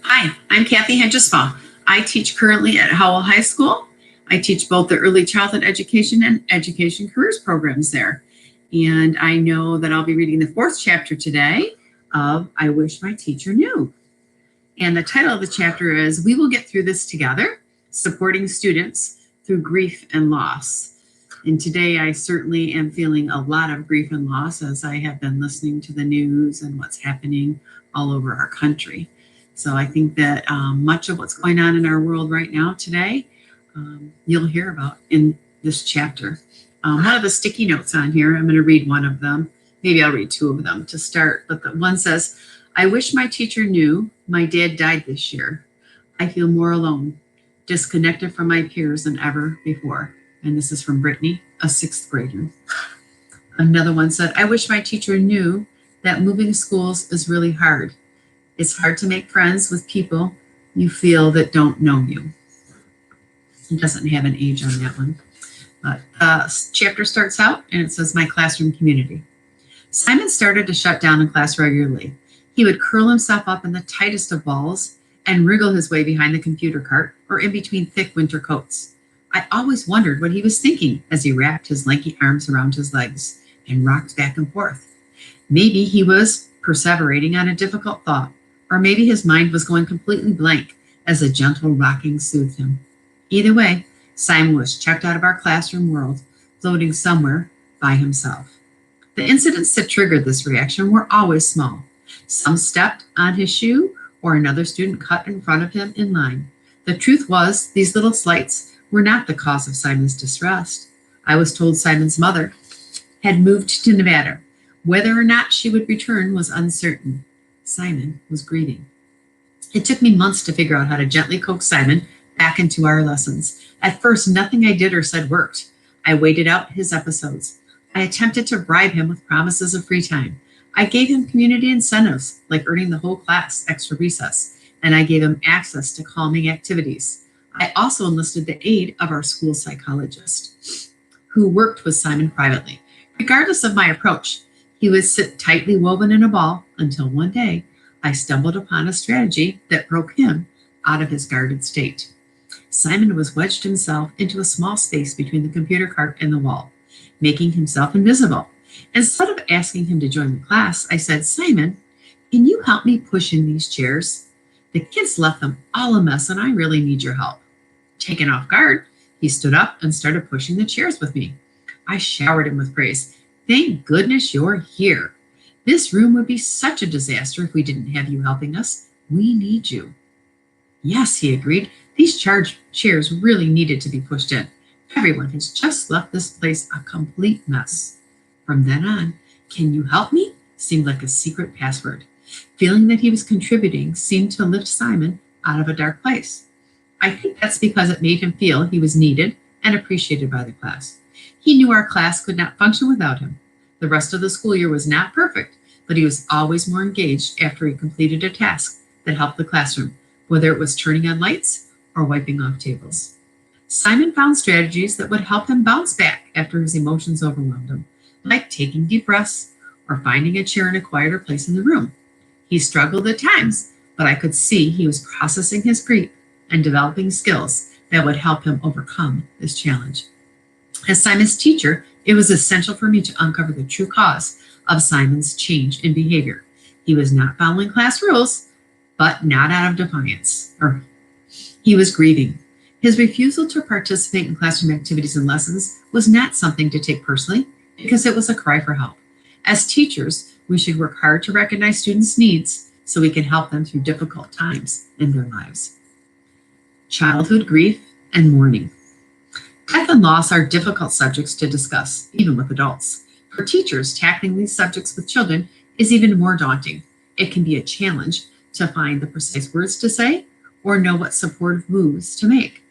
Hi, I'm Kathy Hedgespaugh. I teach currently at Howell High School. I teach both the early childhood education and education careers programs there. And I know that I'll be reading the fourth chapter today of I Wish My Teacher Knew. And the title of the chapter is We Will Get Through This Together, Supporting Students Through Grief and Loss. And today I certainly am feeling a lot of grief and loss as I have been listening to the news and what's happening all over our country. So I think that much of what's going on in our world right now today, you'll hear about in this chapter. One of the sticky notes on here, I'm going to read one of them. Maybe I'll read two of them to start. But the one says, I wish my teacher knew my dad died this year. I feel more alone, disconnected from my peers than ever before. And this is from Brittany, a sixth grader. Another one said, I wish my teacher knew that moving schools is really hard. It's hard to make friends with people you feel that don't know you. It doesn't have an age on that one. But chapter starts out and it says, my classroom community. Simon started to shut down in class regularly. He would curl himself up in the tightest of balls and wriggle his way behind the computer cart or in between thick winter coats. I always wondered what he was thinking as he wrapped his lanky arms around his legs and rocked back and forth. Maybe he was perseverating on a difficult thought, or maybe his mind was going completely blank as a gentle rocking soothed him. Either way, Simon was checked out of our classroom world, floating somewhere by himself. The incidents that triggered this reaction were always small. Some stepped on his shoe, or another student cut in front of him in line. The truth was, these little slights were not the cause of Simon's distress. I was told Simon's mother had moved to Nevada. Whether or not she would return was uncertain. Simon was grieving. It took me months to figure out how to gently coax Simon back into our lessons. At first, nothing I did or said worked. I waited out his episodes. I attempted to bribe him with promises of free time. I gave him community incentives, like earning the whole class extra recess, and I gave him access to calming activities. I also enlisted the aid of our school psychologist, who worked with Simon privately. Regardless of my approach, he would sit tightly woven in a ball until one day I stumbled upon a strategy that broke him out of his guarded state. Simon was wedged himself into a small space between the computer cart and the wall, making himself invisible. Instead of asking him to join the class, I said, Simon, can you help me push in these chairs? The kids left them all a mess and I really need your help. Taken off guard, he stood up and started pushing the chairs with me. I showered him with praise. Thank goodness you're here. This room would be such a disaster if we didn't have you helping us. We need you. Yes, he agreed. These chairs really needed to be pushed in. Everyone has just left this place a complete mess. From then on, can you help me? Seemed like a secret password. Feeling that he was contributing seemed to lift Simon out of a dark place. I think that's because it made him feel he was needed and appreciated by the class. He knew our class could not function without him. The rest of the school year was not perfect, but he was always more engaged after he completed a task that helped the classroom, whether it was turning on lights or wiping off tables. Simon found strategies that would help him bounce back after his emotions overwhelmed him, like taking deep breaths or finding a chair in a quieter place in the room. He struggled at times, but I could see he was processing his grief and developing skills that would help him overcome this challenge. As Simon's teacher, it was essential for me to uncover the true cause of Simon's change in behavior. He was not following class rules, but not out of defiance. He was grieving. His refusal to participate in classroom activities and lessons was not something to take personally because it was a cry for help. As teachers, we should work hard to recognize students' needs so we can help them through difficult times in their lives. Childhood grief and mourning. Death and loss are difficult subjects to discuss, even with adults. For teachers, tackling these subjects with children is even more daunting. It can be a challenge to find the precise words to say or know what supportive moves to make.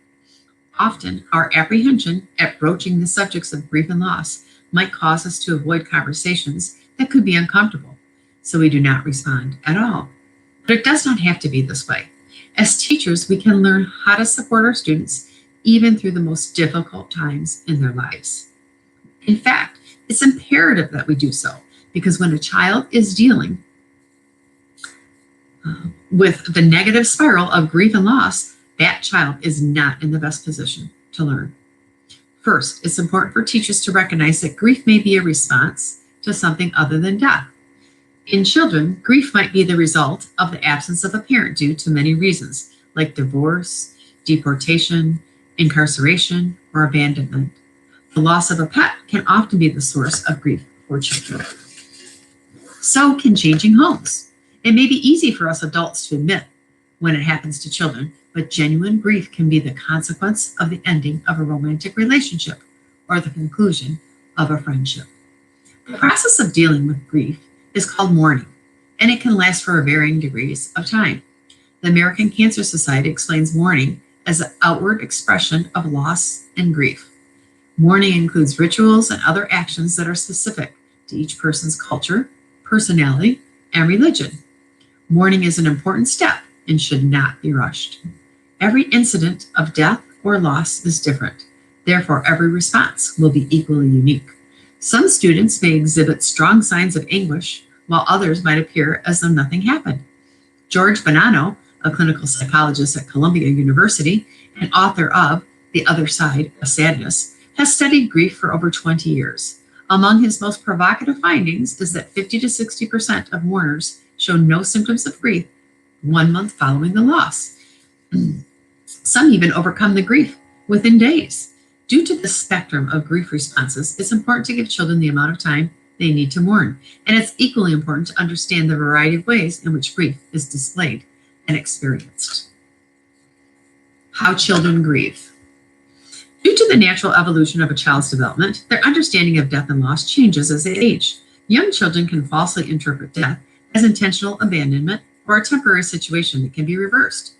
Often, our apprehension at broaching the subjects of grief and loss might cause us to avoid conversations that could be uncomfortable, so we do not respond at all. But it does not have to be this way. As teachers, we can learn how to support our students even through the most difficult times in their lives. In fact, it's imperative that we do so because when a child is dealing with the negative spiral of grief and loss, that child is not in the best position to learn. First, it's important for teachers to recognize that grief may be a response to something other than death. In children, grief might be the result of the absence of a parent due to many reasons, like divorce, deportation, incarceration, or abandonment. The loss of a pet can often be the source of grief for children. So can changing homes. It may be easy for us adults to admit when it happens to children, but genuine grief can be the consequence of the ending of a romantic relationship or the conclusion of a friendship. The process of dealing with grief is called mourning, and it can last for varying degrees of time. The American Cancer Society explains mourning as an outward expression of loss and grief. Mourning includes rituals and other actions that are specific to each person's culture, personality, and religion. Mourning is an important step and should not be rushed. Every incident of death or loss is different. Therefore, every response will be equally unique. Some students may exhibit strong signs of anguish, while others might appear as though nothing happened. George Bonanno, a clinical psychologist at Columbia University and author of The Other Side of Sadness, has studied grief for over 20 years. Among his most provocative findings is that 50 to 60% of mourners show no symptoms of grief 1 month following the loss. Some even overcome the grief within days. Due to the spectrum of grief responses, it's important to give children the amount of time they need to mourn, and it's equally important to understand the variety of ways in which grief is displayed and experienced. How children grieve. Due to the natural evolution of a child's development, their understanding of death and loss changes as they age. Young children can falsely interpret death as intentional abandonment or a temporary situation that can be reversed.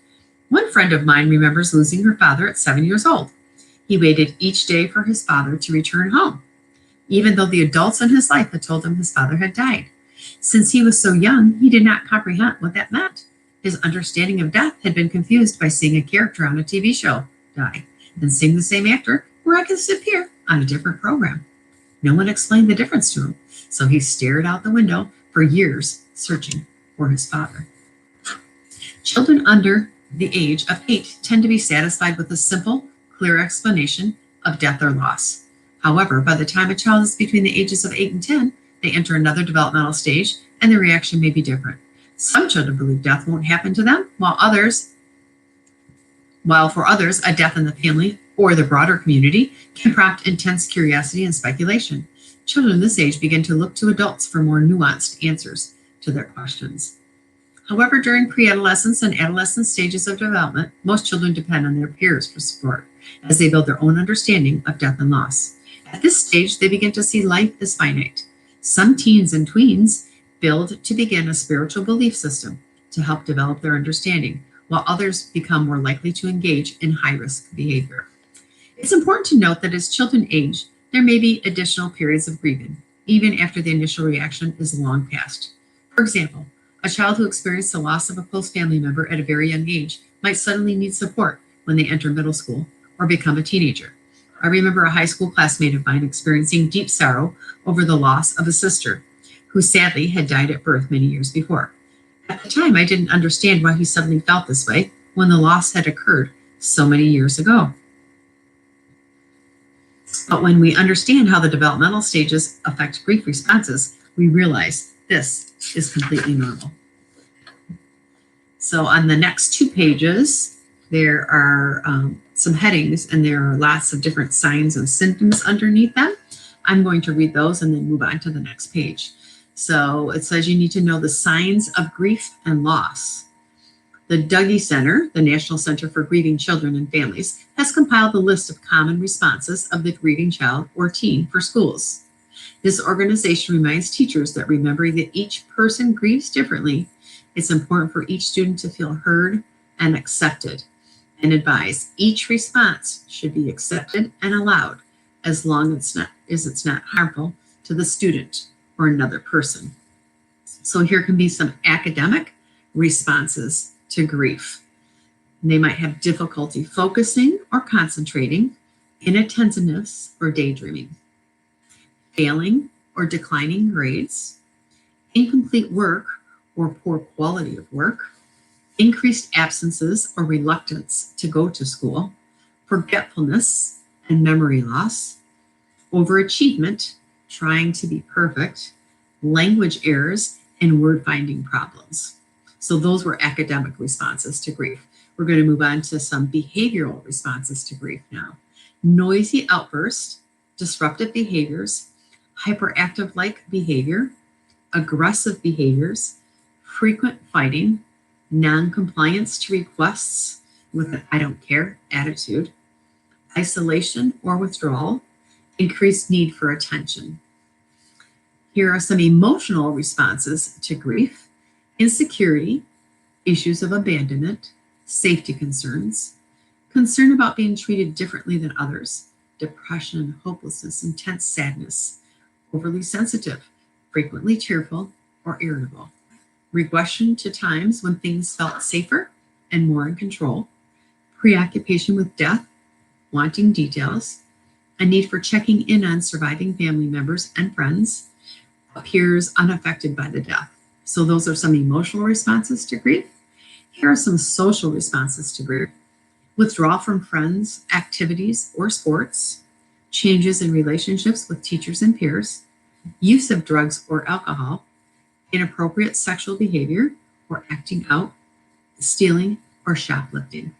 One friend of mine remembers losing her father at 7 years old. He waited each day for his father to return home, even though the adults in his life had told him his father had died. Since he was so young, he did not comprehend what that meant. His understanding of death had been confused by seeing a character on a TV show die, and seeing the same actor miraculously appear on a different program. No one explained the difference to him, so he stared out the window for years, searching for his father. Children under the age of 8 tend to be satisfied with a simple, clear explanation of death or loss. However, by the time a child is between the ages of 8 and 10, they enter another developmental stage, and the reaction may be different. Some children believe death won't happen to them, while for others, a death in the family or the broader community can prompt intense curiosity and speculation. Children this age begin to look to adults for more nuanced answers to their questions. However, during pre-adolescence and adolescent stages of development, most children depend on their peers for support as they build their own understanding of death and loss. At this stage, they begin to see life as finite. Some teens and tweens build to begin a spiritual belief system to help develop their understanding, while others become more likely to engage in high-risk behavior. It's important to note that as children age, there may be additional periods of grieving, even after the initial reaction is long past. For example, a child who experienced the loss of a close family member at a very young age might suddenly need support when they enter middle school or become a teenager. I remember a high school classmate of mine experiencing deep sorrow over the loss of a sister who sadly had died at birth many years before. At the time, I didn't understand why he suddenly felt this way when the loss had occurred so many years ago. But when we understand how the developmental stages affect grief responses, we realize this is completely normal. So on the next 2 pages, there are some headings, and there are lots of different signs and symptoms underneath them. I'm going to read those and then move on to the next page. So it says you need to know the signs of grief and loss. The Dougy Center, the National Center for Grieving Children and Families, has compiled a list of common responses of the grieving child or teen for schools. This organization reminds teachers that remembering that each person grieves differently, it's important for each student to feel heard and accepted, and advise each response should be accepted and allowed as long as it's not harmful to the student or another person. So here can be some academic responses to grief. They might have difficulty focusing or concentrating, inattentiveness or daydreaming, failing or declining grades, incomplete work or poor quality of work, increased absences or reluctance to go to school, forgetfulness and memory loss, overachievement, trying to be perfect, language errors, and word finding problems. So those were academic responses to grief. We're going to move on to some behavioral responses to grief now. Noisy outbursts, disruptive behaviors, hyperactive-like behavior, aggressive behaviors, frequent fighting, non-compliance to requests with an I don't care attitude, isolation or withdrawal, increased need for attention. Here are some emotional responses to grief: insecurity, issues of abandonment, safety concerns, concern about being treated differently than others, depression, hopelessness, intense sadness, overly sensitive, frequently tearful or irritable, regression to times when things felt safer and more in control, preoccupation with death, wanting details, a need for checking in on surviving family members and friends, appears unaffected by the death. So those are some emotional responses to grief. Here are some social responses to grief: withdrawal from friends, activities, or sports, changes in relationships with teachers and peers, use of drugs or alcohol, inappropriate sexual behavior or acting out, stealing, or shoplifting.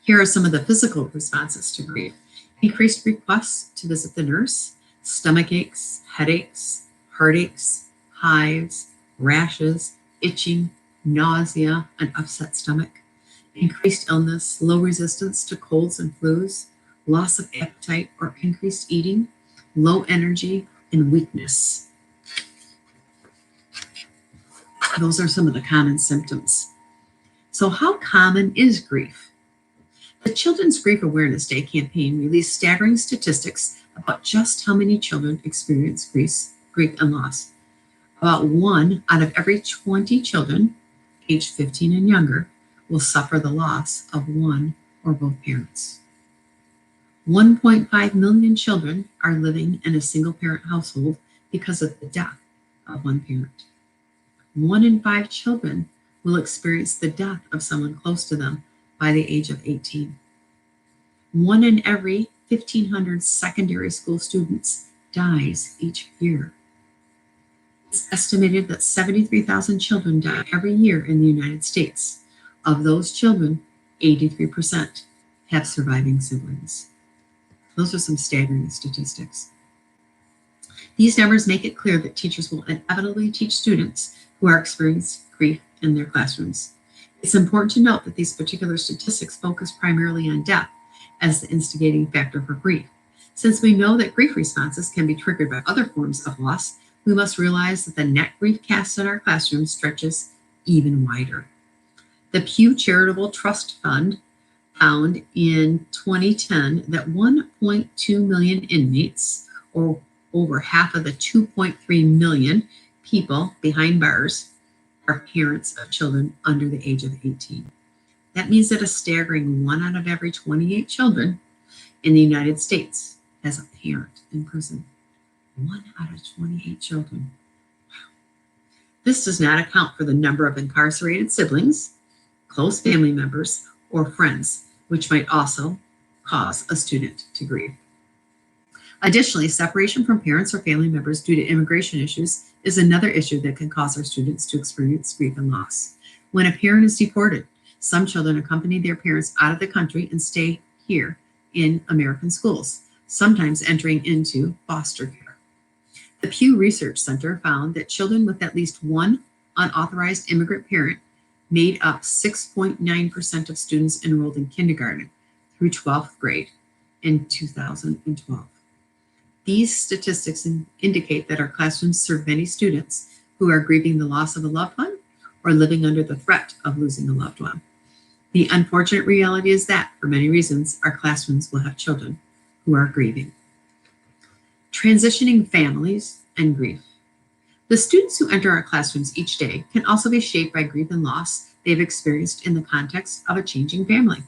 Here are some of the physical responses to grief: increased requests to visit the nurse, stomach aches, headaches, heartaches, hives, rashes, itching, nausea, an upset stomach, increased illness, low resistance to colds and flus, loss of appetite or increased eating, low energy, and weakness. Those are some of the common symptoms. So how common is grief? The Children's Grief Awareness Day campaign released staggering statistics about just how many children experience grief and loss. About 1 out of every 20 children aged 15 and younger will suffer the loss of one or both parents. 1.5 million children are living in a single-parent household because of the death of one parent. 1 in 5 children will experience the death of someone close to them by the age of 18. 1 in every 1,500 secondary school students dies each year. It's estimated that 73,000 children die every year in the United States. Of those children, 83% have surviving siblings. Those are some staggering statistics. These numbers make it clear that teachers will inevitably teach students who are experiencing grief in their classrooms. It's important to note that these particular statistics focus primarily on death as the instigating factor for grief. Since we know that grief responses can be triggered by other forms of loss, we must realize that the net grief cast in our classrooms stretches even wider. The Pew Charitable Trust Fund found in 2010 that 1.2 million inmates, or over half of the 2.3 million people behind bars, are parents of children under the age of 18. That means that a staggering 1 out of every 28 children in the United States has a parent in prison. 1 out of 28 children. Wow. This does not account for the number of incarcerated siblings, close family members, or friends, which might also cause a student to grieve. Additionally, separation from parents or family members due to immigration issues is another issue that can cause our students to experience grief and loss. When a parent is deported, some children accompany their parents out of the country and stay here in American schools, sometimes entering into foster care. The Pew Research Center found that children with at least one unauthorized immigrant parent made up 6.9% of students enrolled in kindergarten through 12th grade in 2012. These statistics indicate that our classrooms serve many students who are grieving the loss of a loved one or living under the threat of losing a loved one. The unfortunate reality is that, for many reasons, our classrooms will have children who are grieving. Transitioning families and grief. The students who enter our classrooms each day can also be shaped by grief and loss they've experienced in the context of a changing family.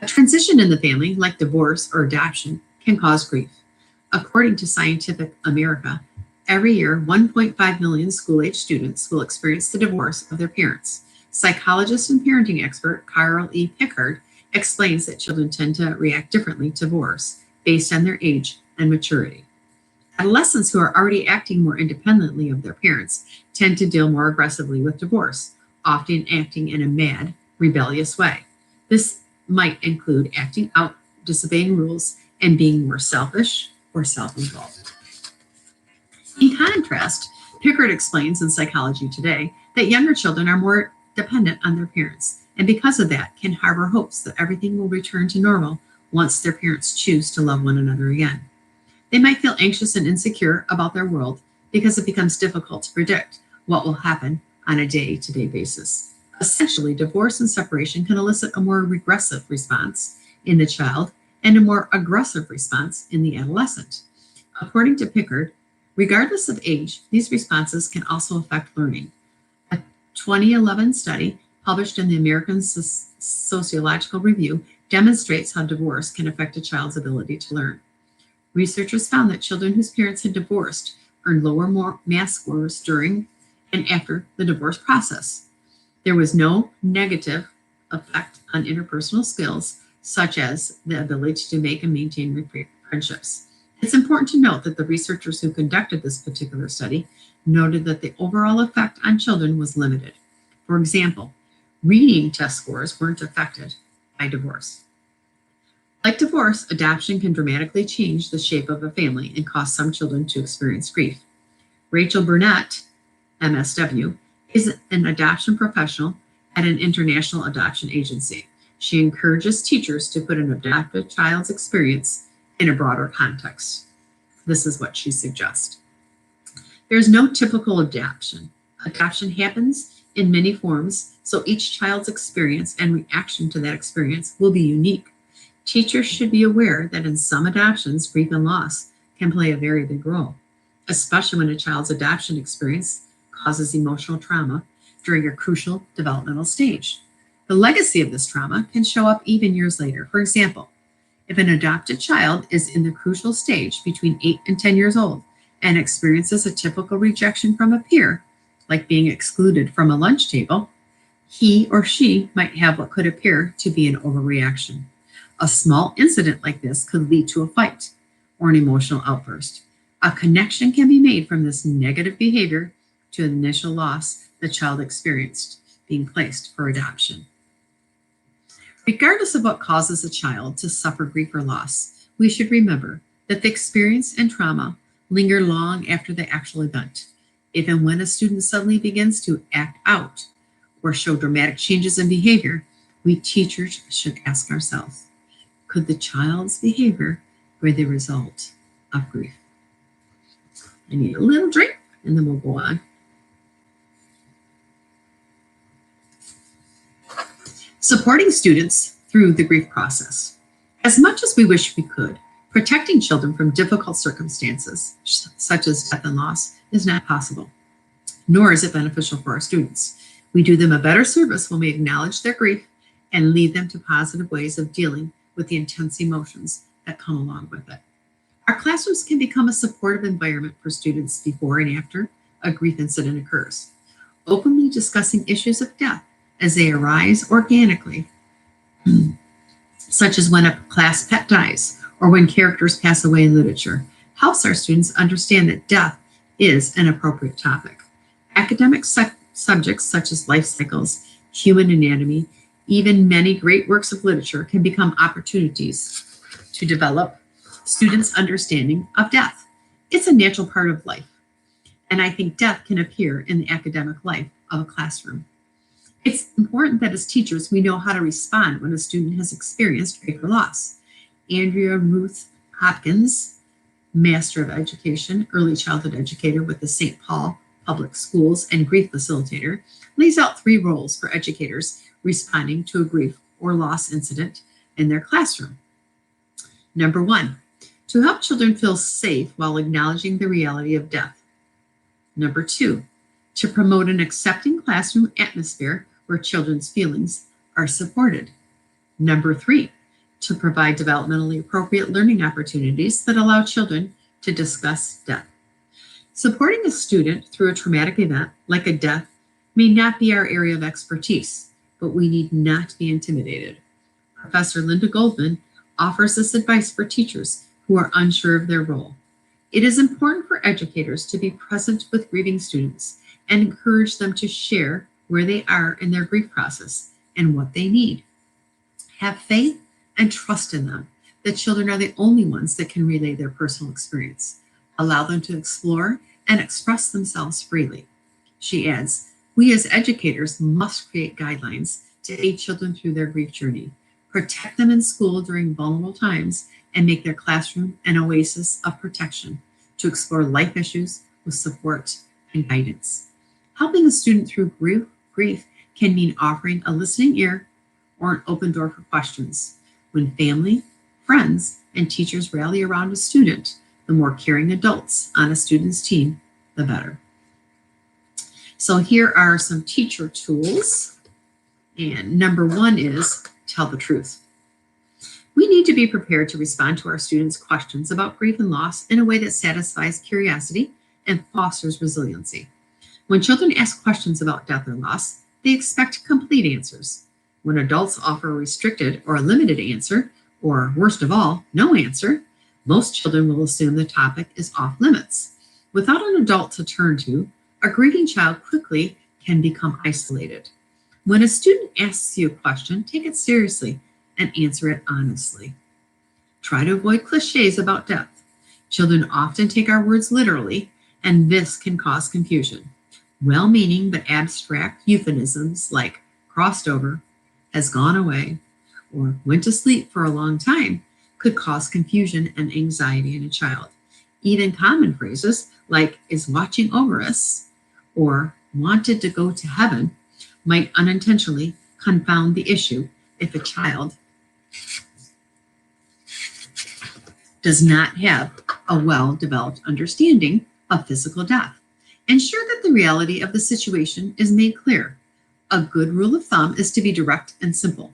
A transition in the family, like divorce or adoption, can cause grief. According to Scientific America, every year 1.5 million school-age students will experience the divorce of their parents, Psychologist and parenting expert Carl E. Pickard explains that children tend to react differently to divorce based on their age and maturity. Adolescents who are already acting more independently of their parents tend to deal more aggressively with divorce, often acting in a mad, rebellious way. This might include acting out, disobeying rules, and being more selfish or self-involved. In contrast, Pickard explains in Psychology Today that younger children are more dependent on their parents, and because of that, can harbor hopes that everything will return to normal once their parents choose to love one another again. They might feel anxious and insecure about their world because it becomes difficult to predict what will happen on a day-to-day basis. Essentially, divorce and separation can elicit a more regressive response in the child and a more aggressive response in the adolescent. According to Pickard, regardless of age, these responses can also affect learning. A 2011 study published in the American Sociological Review demonstrates how divorce can affect a child's ability to learn. Researchers found that children whose parents had divorced earned lower math scores during and after the divorce process. There was no negative effect on interpersonal skills, such as the ability to make and maintain friendships. It's important to note that the researchers who conducted this particular study noted that the overall effect on children was limited. For example, reading test scores weren't affected by divorce. Like divorce, adoption can dramatically change the shape of a family and cause some children to experience grief. Rachel Burnett, MSW, is an adoption professional at an international adoption agency. She encourages teachers to put an adopted child's experience in a broader context. This is what she suggests. There's no typical adoption. Adoption happens in many forms, so each child's experience and reaction to that experience will be unique. Teachers should be aware that in some adoptions, grief and loss can play a very big role, especially when a child's adoption experience causes emotional trauma during a crucial developmental stage. The legacy of this trauma can show up even years later. For example, if an adopted child is in the crucial stage between 8 and 10 years old and experiences a typical rejection from a peer, like being excluded from a lunch table, he or she might have what could appear to be an overreaction. A small incident like this could lead to a fight or an emotional outburst. A connection can be made from this negative behavior to the initial loss the child experienced being placed for adoption. Regardless of what causes a child to suffer grief or loss, we should remember that the experience and trauma linger long after the actual event. If and when a student suddenly begins to act out or show dramatic changes in behavior, we teachers should ask ourselves, could the child's behavior be the result of grief? I need a little drink and then we'll go on. Supporting students through the grief process. As much as we wish we could, protecting children from difficult circumstances, such as death and loss, is not possible, nor is it beneficial for our students. We do them a better service when we acknowledge their grief and lead them to positive ways of dealing with the intense emotions that come along with it. Our classrooms can become a supportive environment for students before and after a grief incident occurs. Openly discussing issues of death as they arise organically, such as when a class pet dies or when characters pass away in literature, helps our students understand that death is an appropriate topic. Academic subjects such as life cycles, human anatomy, even many great works of literature can become opportunities to develop students' understanding of death. It's a natural part of life, and I think death can appear in the academic life of a classroom. It's important that as teachers, we know how to respond when a student has experienced grief or loss. Andrea Ruth Hopkins, Master of Education, Early Childhood Educator with the St. Paul Public Schools and grief facilitator, lays out 3 roles for educators responding to a grief or loss incident in their classroom. Number 1, to help children feel safe while acknowledging the reality of death. Number 2, to promote an accepting classroom atmosphere where children's feelings are supported. Number 3, to provide developmentally appropriate learning opportunities that allow children to discuss death. Supporting a student through a traumatic event like a death may not be our area of expertise, but we need not be intimidated. Professor Linda Goldman offers this advice for teachers who are unsure of their role. It is important for educators to be present with grieving students and encourage them to share where they are in their grief process and what they need. Have faith and trust in them. The children are the only ones that can relay their personal experience. Allow them to explore and express themselves freely. She adds, we as educators must create guidelines to aid children through their grief journey, protect them in school during vulnerable times, and make their classroom an oasis of protection to explore life issues with support and guidance. Helping a student through grief can mean offering a listening ear or an open door for questions. When family, friends, and teachers rally around a student, the more caring adults on a student's team, the better. So here are some teacher tools. And number one is tell the truth. We need to be prepared to respond to our students' questions about grief and loss in a way that satisfies curiosity and fosters resiliency. When children ask questions about death or loss, they expect complete answers. When adults offer a restricted or a limited answer, or worst of all, no answer, most children will assume the topic is off limits. Without an adult to turn to, a grieving child quickly can become isolated. When a student asks you a question, take it seriously and answer it honestly. Try to avoid cliches about death. Children often take our words literally, and this can cause confusion. Well-meaning but abstract euphemisms like crossed over, has gone away, or went to sleep for a long time could cause confusion and anxiety in a child. Even common phrases like is watching over us or wanted to go to heaven might unintentionally confound the issue if a child does not have a well-developed understanding of physical death. Ensure that the reality of the situation is made clear. A good rule of thumb is to be direct and simple.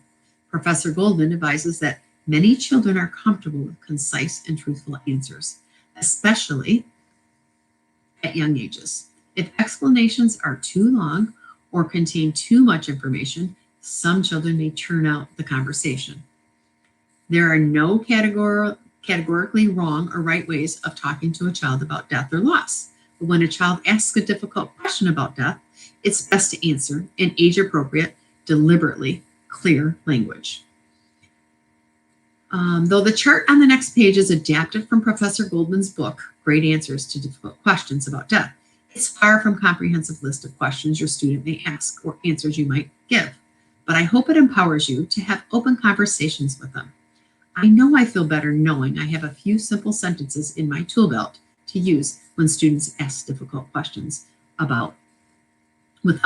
Professor Goldman advises that many children are comfortable with concise and truthful answers, especially at young ages. If explanations are too long or contain too much information, some children may tune out the conversation. There are no categorically wrong or right ways of talking to a child about death or loss. But when a child asks a difficult question about death, it's best to answer in age-appropriate, deliberately clear language. Though the chart on the next page is adapted from Professor Goldman's book, Great Answers to Difficult Questions About Death, it's far from a comprehensive list of questions your student may ask or answers you might give. But I hope it empowers you to have open conversations with them. I know I feel better knowing I have a few simple sentences in my tool belt to use when students ask difficult questions without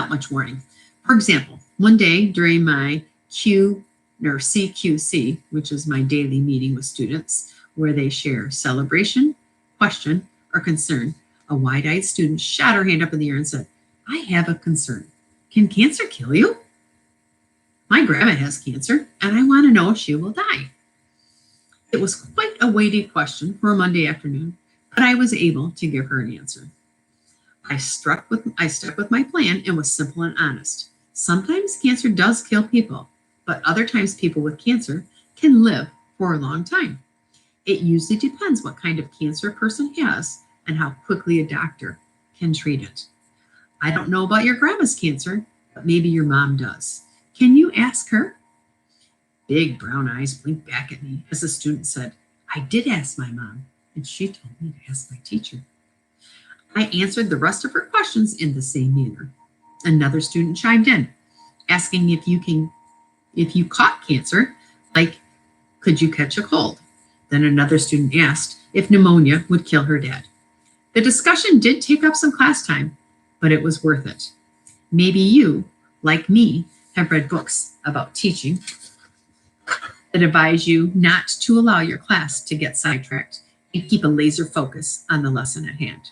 much warning. For example, one day during my CQC, which is my daily meeting with students, where they share celebration, question, or concern, a wide-eyed student shot her hand up in the air and said, I have a concern. Can cancer kill you? My grandma has cancer, and I want to know if she will die. It was quite a weighty question for a Monday afternoon, but I was able to give her an answer. I stuck with my plan and was simple and honest. Sometimes cancer does kill people, but other times people with cancer can live for a long time. It usually depends what kind of cancer a person has and how quickly a doctor can treat it. I don't know about your grandma's cancer, but maybe your mom does. Can you ask her? Big brown eyes blinked back at me as the student said, I did ask my mom, and she told me to ask my teacher. I answered the rest of her questions in the same manner. Another student chimed in, asking if you caught cancer, like, could you catch a cold? Then another student asked if pneumonia would kill her dad. The discussion did take up some class time, but it was worth it. Maybe you, like me, have read books about teaching that advise you not to allow your class to get sidetracked and keep a laser focus on the lesson at hand.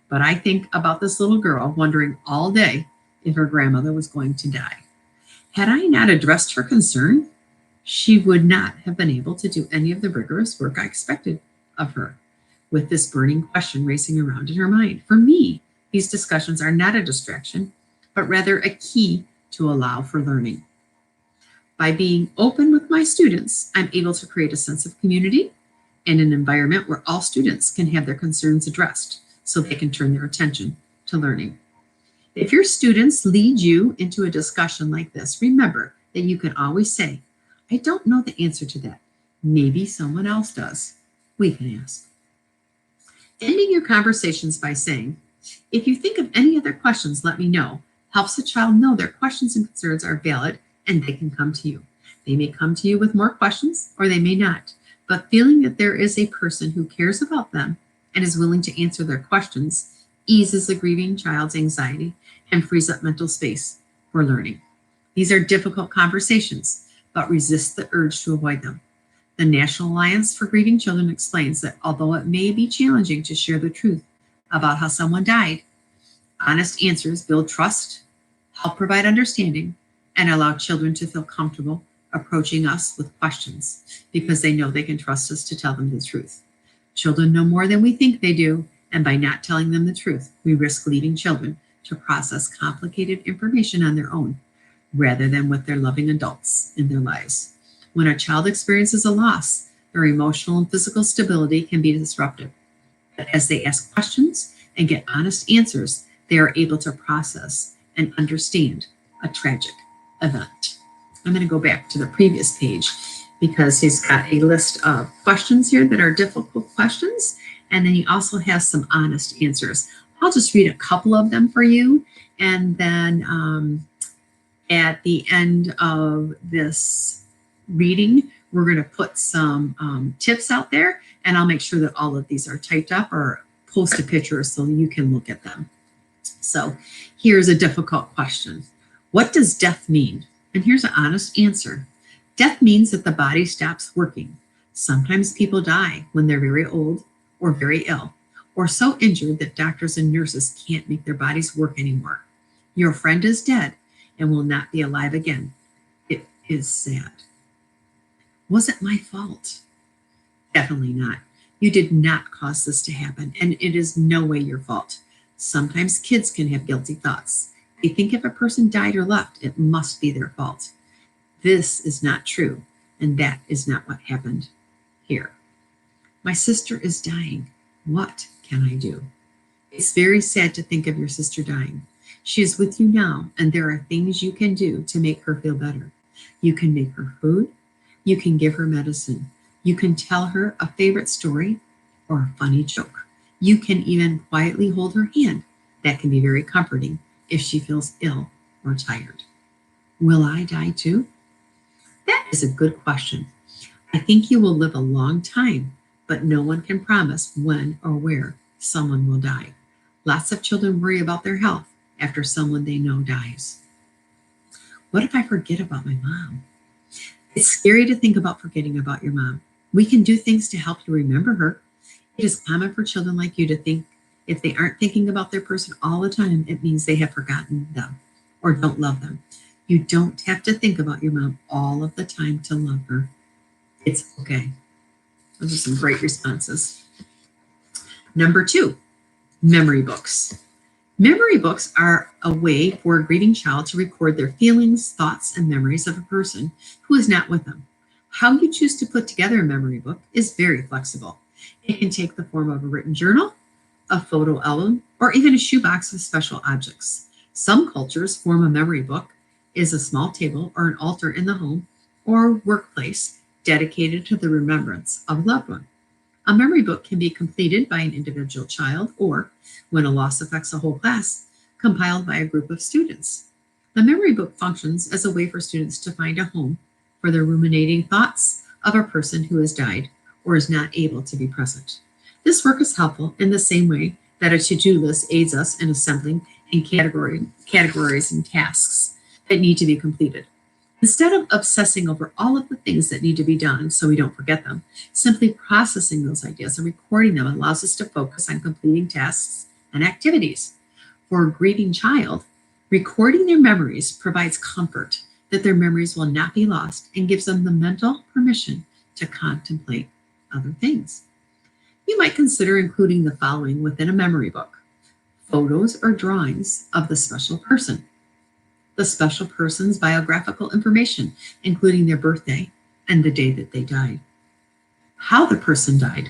But I think about this little girl wondering all day if her grandmother was going to die. Had I not addressed her concern, she would not have been able to do any of the rigorous work I expected of her, with this burning question racing around in her mind. For me, these discussions are not a distraction, but but rather a key to allow for learning. By being open with my students, I'm able to create a sense of community and an environment where all students can have their concerns addressed so they can turn their attention to learning. If your students lead you into a discussion like this, remember that you can always say, I don't know the answer to that. Maybe someone else does. We can ask. Ending your conversations by saying, if you think of any other questions, let me know, helps a child know their questions and concerns are valid and they can come to you. They may come to you with more questions or they may not, but feeling that there is a person who cares about them and is willing to answer their questions eases a grieving child's anxiety and frees up mental space for learning. These are difficult conversations, but resist the urge to avoid them. The National Alliance for Grieving Children explains that although it may be challenging to share the truth about how someone died, honest answers build trust, help provide understanding, and allow children to feel comfortable approaching us with questions because they know they can trust us to tell them the truth. Children know more than we think they do, and by not telling them the truth, we risk leaving children to process complicated information on their own rather than with their loving adults in their lives. When a child experiences a loss, their emotional and physical stability can be disrupted. But as they ask questions and get honest answers, they are able to process and understand a tragic event. I'm going to go back to the previous page because he's got a list of questions here that are difficult questions, and then he also has some honest answers. I'll just read a couple of them for you, and then at the end of this reading, we're going to put some tips out there, and I'll make sure that all of these are typed up or post a picture so you can look at them. So here's a difficult question. What does death mean? And here's an honest answer. Death means that the body stops working. Sometimes people die when they're very old or very ill, or so injured that doctors and nurses can't make their bodies work anymore. Your friend is dead and will not be alive again. It is sad. Was it my fault? Definitely not. You did not cause this to happen, and it is no way your fault. Sometimes kids can have guilty thoughts. They think if a person died or left, it must be their fault. This is not true, and that is not what happened here. My sister is dying. What can I do? It's very sad to think of your sister dying. She is with you now, and there are things you can do to make her feel better. You can make her food. You can give her medicine. You can tell her a favorite story or a funny joke. You can even quietly hold her hand. That can be very comforting if she feels ill or tired. Will I die too? That is a good question. I think you will live a long time, but no one can promise when or where someone will die. Lots of children worry about their health after someone they know dies. What if I forget about my mom? It's scary to think about forgetting about your mom. We can do things to help you remember her. It is common for children like you to think if they aren't thinking about their person all the time, it means they have forgotten them or don't love them. You don't have to think about your mom all of the time to love her. It's okay. Those are some great responses. Number 2, memory books. Memory books are a way for a grieving child to record their feelings, thoughts, and memories of a person who is not with them. How you choose to put together a memory book is very flexible. It can take the form of a written journal, a photo album, or even a shoebox of special objects. Some cultures form a memory book is a small table or an altar in the home or workplace dedicated to the remembrance of a loved one. A memory book can be completed by an individual child or, when a loss affects a whole class, compiled by a group of students. The memory book functions as a way for students to find a home for their ruminating thoughts of a person who has died or is not able to be present. This work is helpful in the same way that a to-do list aids us in assembling and categorizing tasks that need to be completed. Instead of obsessing over all of the things that need to be done so we don't forget them, simply processing those ideas and recording them allows us to focus on completing tasks and activities. For a grieving child, recording their memories provides comfort that their memories will not be lost and gives them the mental permission to contemplate other things. You might consider including the following within a memory book: photos or drawings of the special person, the special person's biographical information, including their birthday and the day that they died, how the person died,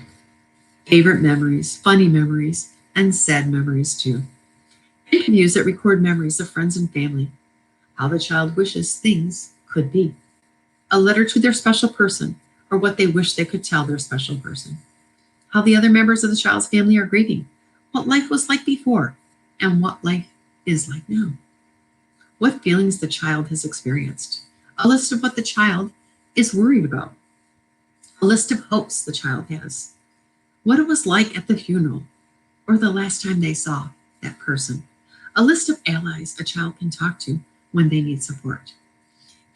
favorite memories, funny memories, and sad memories too. Interviews that record memories of friends and family, how the child wishes things could be, a letter to their special person, or what they wish they could tell their special person, how the other members of the child's family are grieving, what life was like before, and what life is like now, what feelings the child has experienced, a list of what the child is worried about, a list of hopes the child has, what it was like at the funeral or the last time they saw that person, a list of allies a child can talk to when they need support.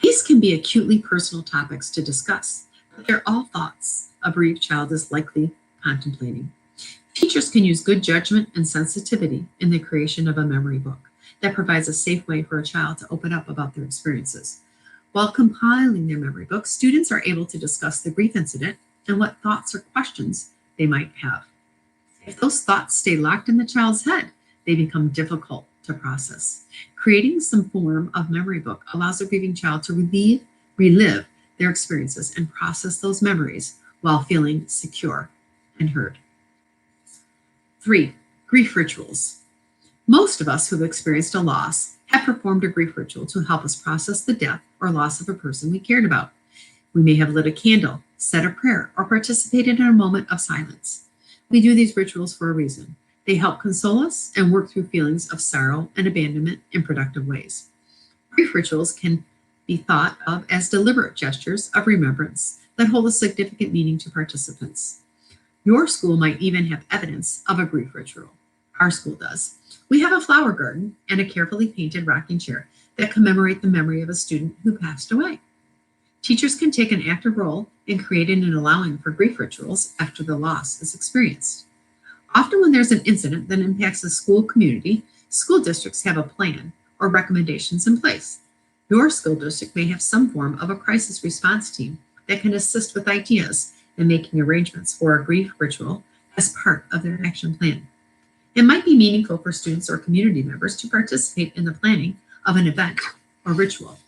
These can be acutely personal topics to discuss, but they're all thoughts a bereaved child is likely contemplating. Teachers can use good judgment and sensitivity in the creation of a memory book that provides a safe way for a child to open up about their experiences. While compiling their memory book, students are able to discuss the grief incident and what thoughts or questions they might have. If those thoughts stay locked in the child's head, they become difficult to process. Creating some form of memory book allows a grieving child to relive their experiences and process those memories while feeling secure and heard. 3. Grief rituals. Most of us who have experienced a loss have performed a grief ritual to help us process the death or loss of a person we cared about. We may have lit a candle, said a prayer, or participated in a moment of silence. We do these rituals for a reason. They help console us and work through feelings of sorrow and abandonment in productive ways. Grief rituals can be thought of as deliberate gestures of remembrance that hold a significant meaning to participants. Your school might even have evidence of a grief ritual. Our school does. We have a flower garden and a carefully painted rocking chair that commemorate the memory of a student who passed away. Teachers can take an active role in creating and allowing for grief rituals after the loss is experienced. Often when there's an incident that impacts the school community, school districts have a plan or recommendations in place. Your school district may have some form of a crisis response team that can assist with ideas and making arrangements for a grief ritual as part of their action plan. It might be meaningful for students or community members to participate in the planning of an event or ritual.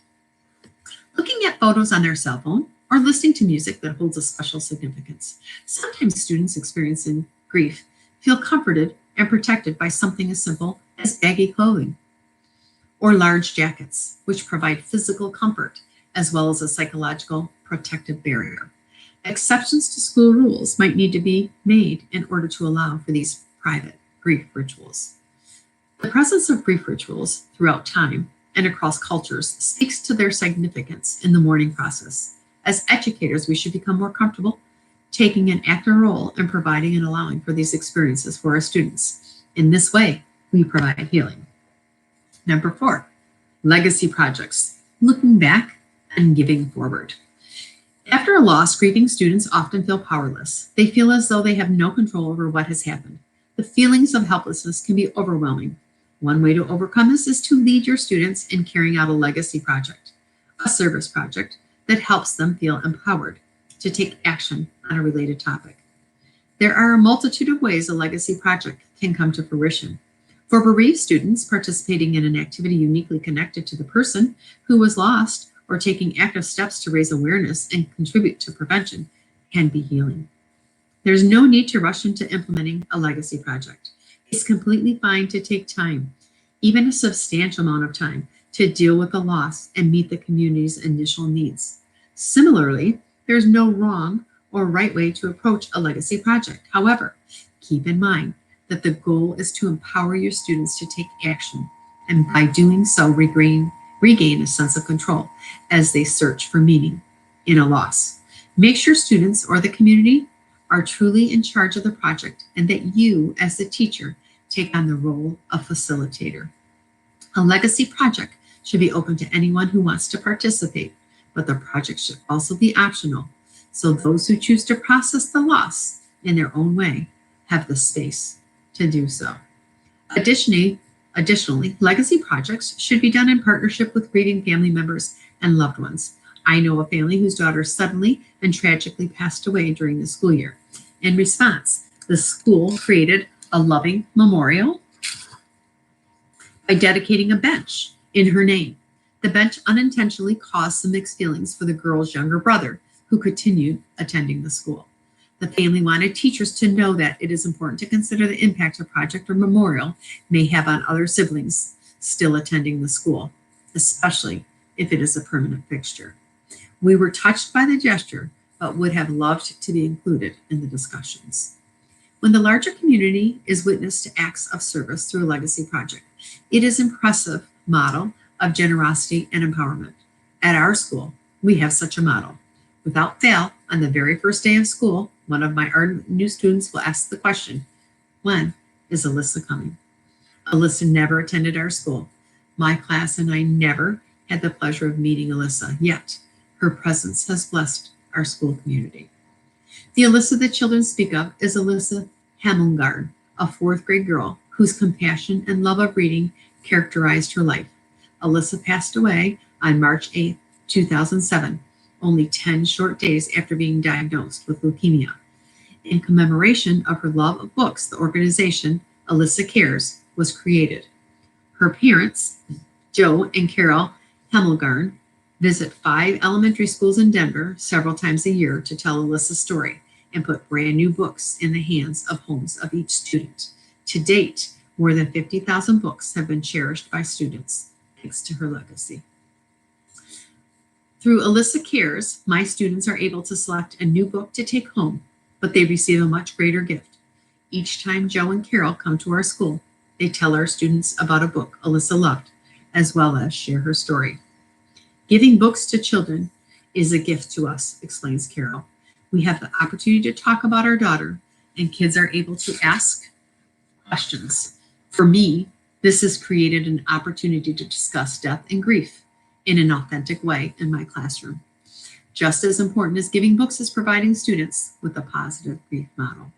Looking at photos on their cell phone or listening to music that holds a special significance. Sometimes students experiencing grief feel comforted and protected by something as simple as baggy clothing or large jackets, which provide physical comfort as well as a psychological protective barrier. Exceptions to school rules might need to be made in order to allow for these private grief rituals. The presence of grief rituals throughout time and across cultures speaks to their significance in the mourning process. As educators, we should become more comfortable taking an active role in providing and allowing for these experiences for our students. In this way, we provide healing. Number 4, legacy projects, looking back and giving forward. After a loss, grieving students often feel powerless. They feel as though they have no control over what has happened. The feelings of helplessness can be overwhelming. One way to overcome this is to lead your students in carrying out a legacy project, a service project that helps them feel empowered to take action on a related topic. There are a multitude of ways a legacy project can come to fruition. For bereaved students, participating in an activity uniquely connected to the person who was lost or taking active steps to raise awareness and contribute to prevention can be healing. There's no need to rush into implementing a legacy project. It's completely fine to take time, even a substantial amount of time, to deal with the loss and meet the community's initial needs. Similarly, there's no wrong or right way to approach a legacy project. However, keep in mind that the goal is to empower your students to take action, and by doing so, regain a sense of control as they search for meaning in a loss. Make sure students or the community are truly in charge of the project and that you, as the teacher, take on the role of facilitator. A legacy project should be open to anyone who wants to participate, but the project should also be optional, so those who choose to process the loss in their own way have the space to do so. Additionally, legacy projects should be done in partnership with grieving family members and loved ones. I know a family whose daughter suddenly and tragically passed away during the school year. In response, the school created a loving memorial by dedicating a bench in her name. The bench unintentionally caused some mixed feelings for the girl's younger brother, who continued attending the school. The family wanted teachers to know that it is important to consider the impact a project or memorial may have on other siblings still attending the school, especially if it is a permanent fixture. We were touched by the gesture, but would have loved to be included in the discussions. When the larger community is witness to acts of service through a legacy project, it is an impressive model of generosity and empowerment. At our school, we have such a model. Without fail, on the very first day of school, one of my ardent new students will ask the question, when is Alyssa coming? Alyssa never attended our school. My class and I never had the pleasure of meeting Alyssa, yet her presence has blessed our school community. The Alyssa that children speak of is Alyssa Hamilgard, a fourth grade girl whose compassion and love of reading characterized her life. Alyssa passed away on March 8, 2007, only 10 short days after being diagnosed with leukemia. In commemoration of her love of books, the organization Alyssa Cares was created. Her parents, Joe and Carol Hamilgard, visit 5 elementary schools in Denver several times a year to tell Alyssa's story and put brand new books in the hands of homes of each student. To date, more than 50,000 books have been cherished by students, thanks to her legacy. Through Alyssa Cares, my students are able to select a new book to take home, but they receive a much greater gift. Each time Joe and Carol come to our school, they tell our students about a book Alyssa loved, as well as share her story. Giving books to children is a gift to us, explains Carol. We have the opportunity to talk about our daughter, and kids are able to ask questions. For me, this has created an opportunity to discuss death and grief in an authentic way in my classroom. Just as important as giving books is providing students with a positive grief model.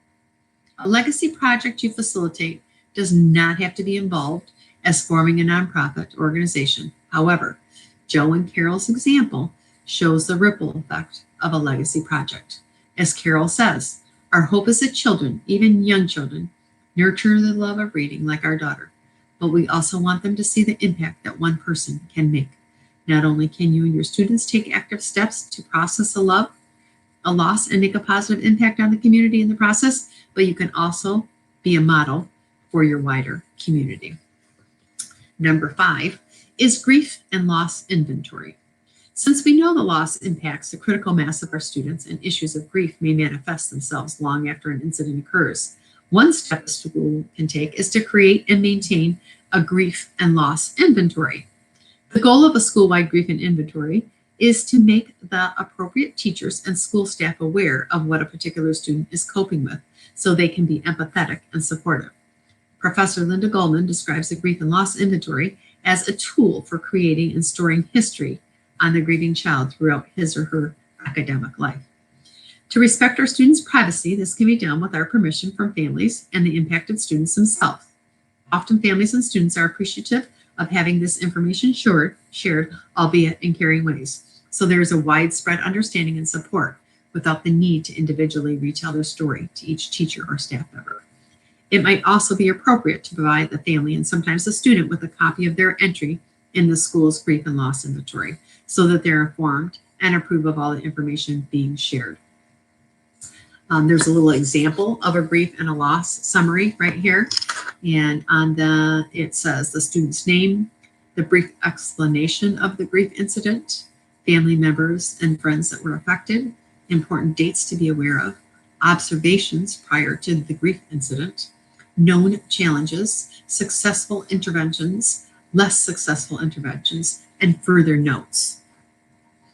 A legacy project you facilitate does not have to be involved as forming a nonprofit organization. However, Joe and Carol's example shows the ripple effect of a legacy project. As Carol says, our hope is that children, even young children, nurture the love of reading like our daughter, but we also want them to see the impact that one person can make. Not only can you and your students take active steps to process a loss, and make a positive impact on the community in the process, but you can also be a model for your wider community. Number 5 is grief and loss inventory. Since we know the loss impacts the critical mass of our students and issues of grief may manifest themselves long after an incident occurs, one step a school can take is to create and maintain a grief and loss inventory. The goal of a school-wide grief and inventory is to make the appropriate teachers and school staff aware of what a particular student is coping with so they can be empathetic and supportive. Professor Linda Goldman describes the grief and loss inventory as a tool for creating and storing history on the grieving child throughout his or her academic life. To respect our students' privacy, this can be done with our permission from families and the impacted students themselves. Often families and students are appreciative of having this information shared, albeit in caring ways. So there is a widespread understanding and support without the need to individually retell their story to each teacher or staff member. It might also be appropriate to provide the family and sometimes the student with a copy of their entry in the school's grief and loss inventory so that they're informed and approve of all the information being shared. There's a little example of a grief and a loss summary right here. And it says the student's name, the brief explanation of the grief incident, family members and friends that were affected, important dates to be aware of, observations prior to the grief incident, known challenges, successful interventions, less successful interventions, and further notes.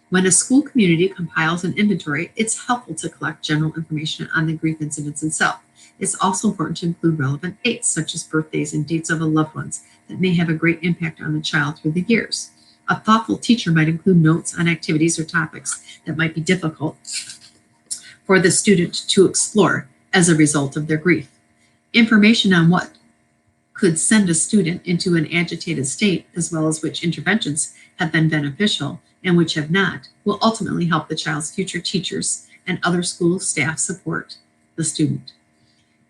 When a school community compiles an inventory, it's helpful to collect general information on the grief incidents itself. It's also important to include relevant dates, such as birthdays and dates of loved ones that may have a great impact on the child through the years. A thoughtful teacher might include notes on activities or topics that might be difficult for the student to explore as a result of their grief. Information on what could send a student into an agitated state, as well as which interventions have been beneficial and which have not, will ultimately help the child's future teachers and other school staff support the student.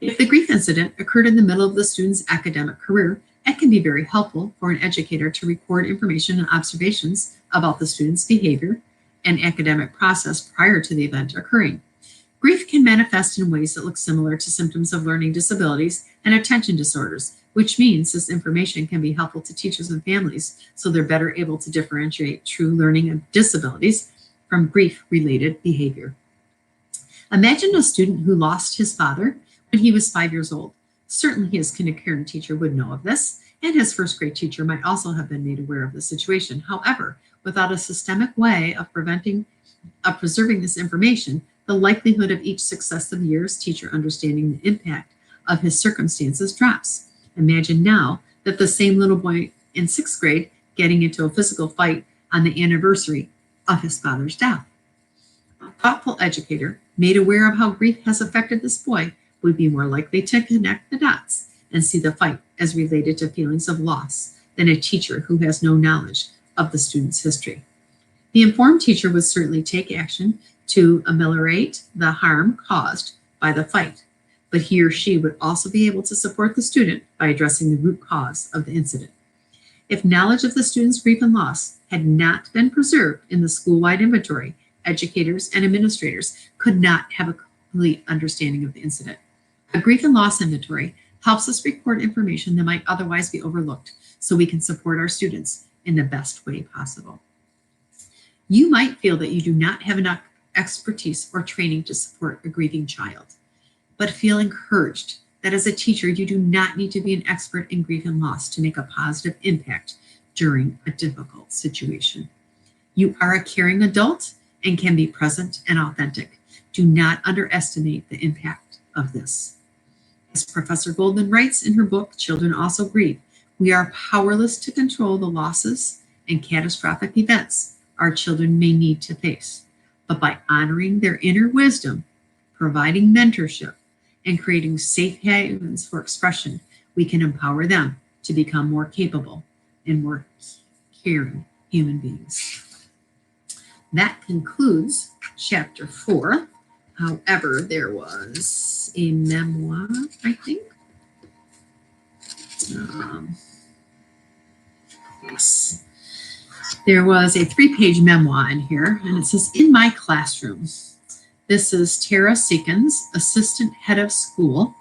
If the grief incident occurred in the middle of the student's academic career, It can be very helpful for an educator to record information and observations about the student's behavior and academic process prior to the event occurring. Grief can manifest in ways that look similar to symptoms of learning disabilities and attention disorders, which means this information can be helpful to teachers and families so they're better able to differentiate true learning disabilities from grief-related behavior. Imagine a student who lost his father when he was 5 years old. Certainly his kindergarten teacher would know of this, and his first grade teacher might also have been made aware of the situation. However, without a systemic way of preserving this information, the likelihood of each successive year's teacher understanding the impact of his circumstances drops. Imagine now that the same little boy in 6th grade getting into a physical fight on the anniversary of his father's death. A thoughtful educator, made aware of how grief has affected this boy, would be more likely to connect the dots and see the fight as related to feelings of loss than a teacher who has no knowledge of the student's history. The informed teacher would certainly take action to ameliorate the harm caused by the fight, but he or she would also be able to support the student by addressing the root cause of the incident. If knowledge of the student's grief and loss had not been preserved in the school-wide inventory, educators and administrators could not have a complete understanding of the incident. A grief and loss inventory helps us record information that might otherwise be overlooked so we can support our students in the best way possible. You might feel that you do not have enough expertise or training to support a grieving child, but feel encouraged that as a teacher, you do not need to be an expert in grief and loss to make a positive impact during a difficult situation. You are a caring adult and can be present and authentic. Do not underestimate the impact of this. As Professor Goldman writes in her book, Children Also Grieve, we are powerless to control the losses and catastrophic events our children may need to face. But by honoring their inner wisdom, providing mentorship, and creating safe havens for expression, we can empower them to become more capable and more caring human beings. That concludes chapter 4. However, there was a memoir, I think. Yes. There was a 3-page memoir in here, and it says, In My Classroom. This is Tara Seekins, Assistant Head of School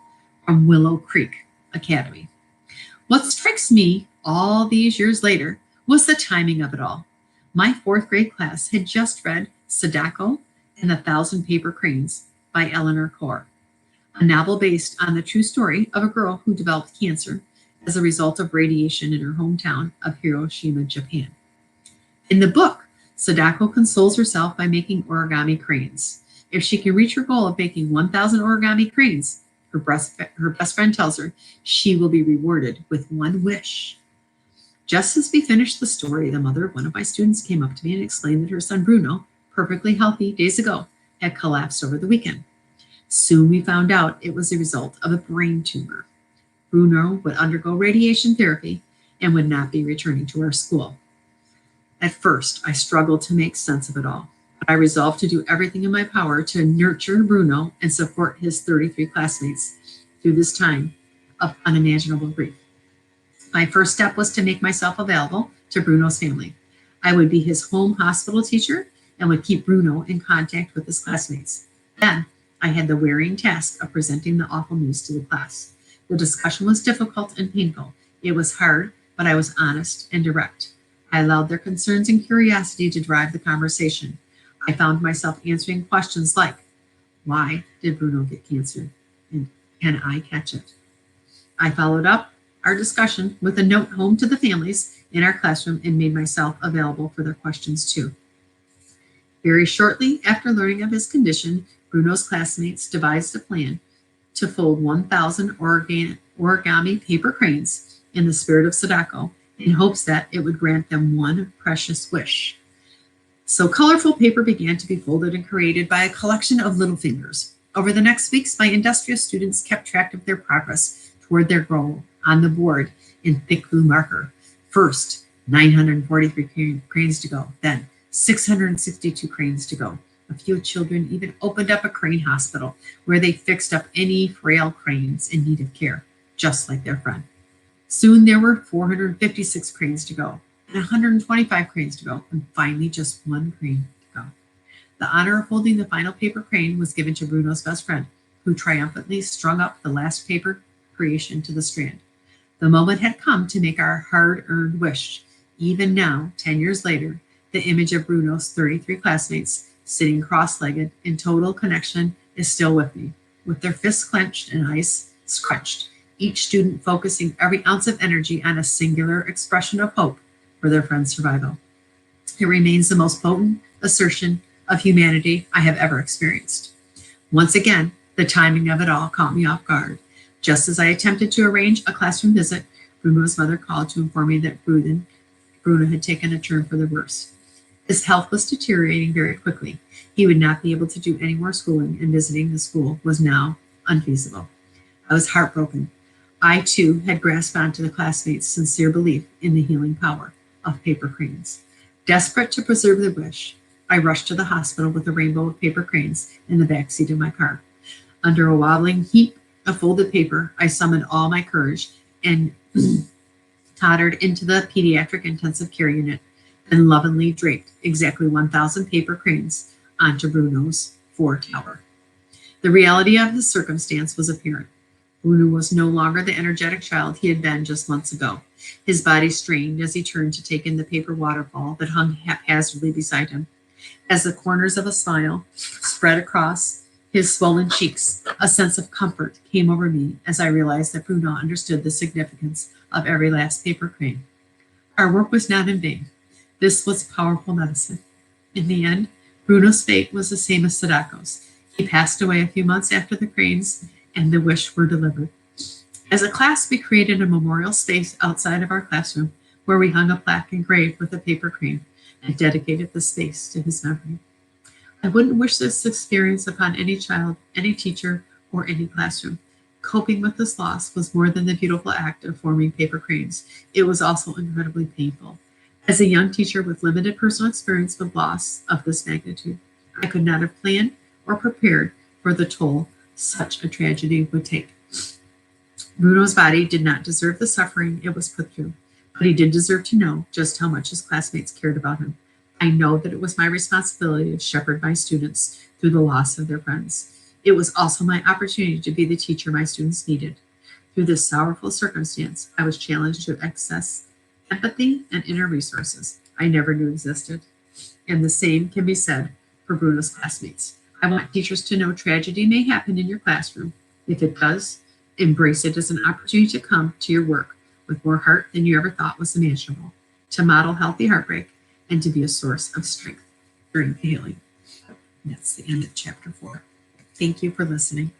from Willow Creek Academy. What strikes me all these years later was the timing of it all. My 4th grade class had just read Sadako and 1,000 Paper Cranes by Eleanor Kaur, a novel based on the true story of a girl who developed cancer as a result of radiation in her hometown of Hiroshima, Japan. In the book, Sadako consoles herself by making origami cranes. If she can reach her goal of making 1,000 origami cranes, her best friend tells her she will be rewarded with one wish. Just as we finished the story, the mother of one of my students came up to me and explained that her son Bruno, perfectly healthy days ago, had collapsed over the weekend. Soon we found out it was a result of a brain tumor. Bruno would undergo radiation therapy and would not be returning to our school. At first, I struggled to make sense of it all, but I resolved to do everything in my power to nurture Bruno and support his 33 classmates through this time of unimaginable grief. My first step was to make myself available to Bruno's family. I would be his home hospital teacher and would keep Bruno in contact with his classmates. Then, I had the wearing task of presenting the awful news to the class. The discussion was difficult and painful. It was hard, but I was honest and direct. I allowed their concerns and curiosity to drive the conversation. I found myself answering questions like, why did Bruno get cancer? And can I catch it? I followed up our discussion with a note home to the families in our classroom and made myself available for their questions too. Very shortly after learning of his condition, Bruno's classmates devised a plan to fold 1,000 origami paper cranes in the spirit of Sadako in hopes that it would grant them one precious wish. So colorful paper began to be folded and created by a collection of little fingers. Over the next weeks, my industrious students kept track of their progress toward their goal on the board in thick blue marker. First, 943 cranes to go, then 662 cranes to go. A few children even opened up a crane hospital where they fixed up any frail cranes in need of care, just like their friend. Soon there were 456 cranes to go, and 125 cranes to go, and finally just one crane to go. The honor of holding the final paper crane was given to Bruno's best friend, who triumphantly strung up the last paper creation to the strand. The moment had come to make our hard-earned wish. Even now, 10 years later, the image of Bruno's 33 classmates sitting cross-legged in total connection is still with me, with their fists clenched and eyes scrunched, each student focusing every ounce of energy on a singular expression of hope for their friend's survival. It remains the most potent assertion of humanity I have ever experienced. Once again, the timing of it all caught me off guard. Just as I attempted to arrange a classroom visit, Bruno's mother called to inform me that Bruno had taken a turn for the worse. His health was deteriorating very quickly. He would not be able to do any more schooling, and visiting the school was now unfeasible. I was heartbroken. I, too, had grasped onto the classmates' sincere belief in the healing power of paper cranes. Desperate to preserve the wish, I rushed to the hospital with a rainbow of paper cranes in the back seat of my car. Under a wobbling heap of folded paper, I summoned all my courage and tottered into the pediatric intensive care unit and lovingly draped exactly 1,000 paper cranes onto Bruno's 4 tower. The reality of his circumstance was apparent. Bruno was no longer the energetic child he had been just months ago. His body strained as he turned to take in the paper waterfall that hung haphazardly beside him. As the corners of a smile spread across his swollen cheeks, a sense of comfort came over me as I realized that Bruno understood the significance of every last paper crane. Our work was not in vain. This was powerful medicine. In the end, Bruno's fate was the same as Sadako's. He passed away a few months after the cranes and the wish were delivered. As a class, we created a memorial space outside of our classroom where we hung a plaque engraved with a paper crane and dedicated the space to his memory. I wouldn't wish this experience upon any child, any teacher, or any classroom. Coping with this loss was more than the beautiful act of forming paper cranes. It was also incredibly painful. As a young teacher with limited personal experience with loss of this magnitude, I could not have planned or prepared for the toll such a tragedy would take. Bruno's body did not deserve the suffering it was put through, but he did deserve to know just how much his classmates cared about him. I know that it was my responsibility to shepherd my students through the loss of their friends. It was also my opportunity to be the teacher my students needed. Through this sorrowful circumstance, I was challenged to access empathy and inner resources I never knew existed. And the same can be said for Bruno's classmates. I want teachers to know tragedy may happen in your classroom. If it does, embrace it as an opportunity to come to your work with more heart than you ever thought was imaginable, to model healthy heartbreak, and to be a source of strength during the healing. And that's the end of chapter 4. Thank you for listening.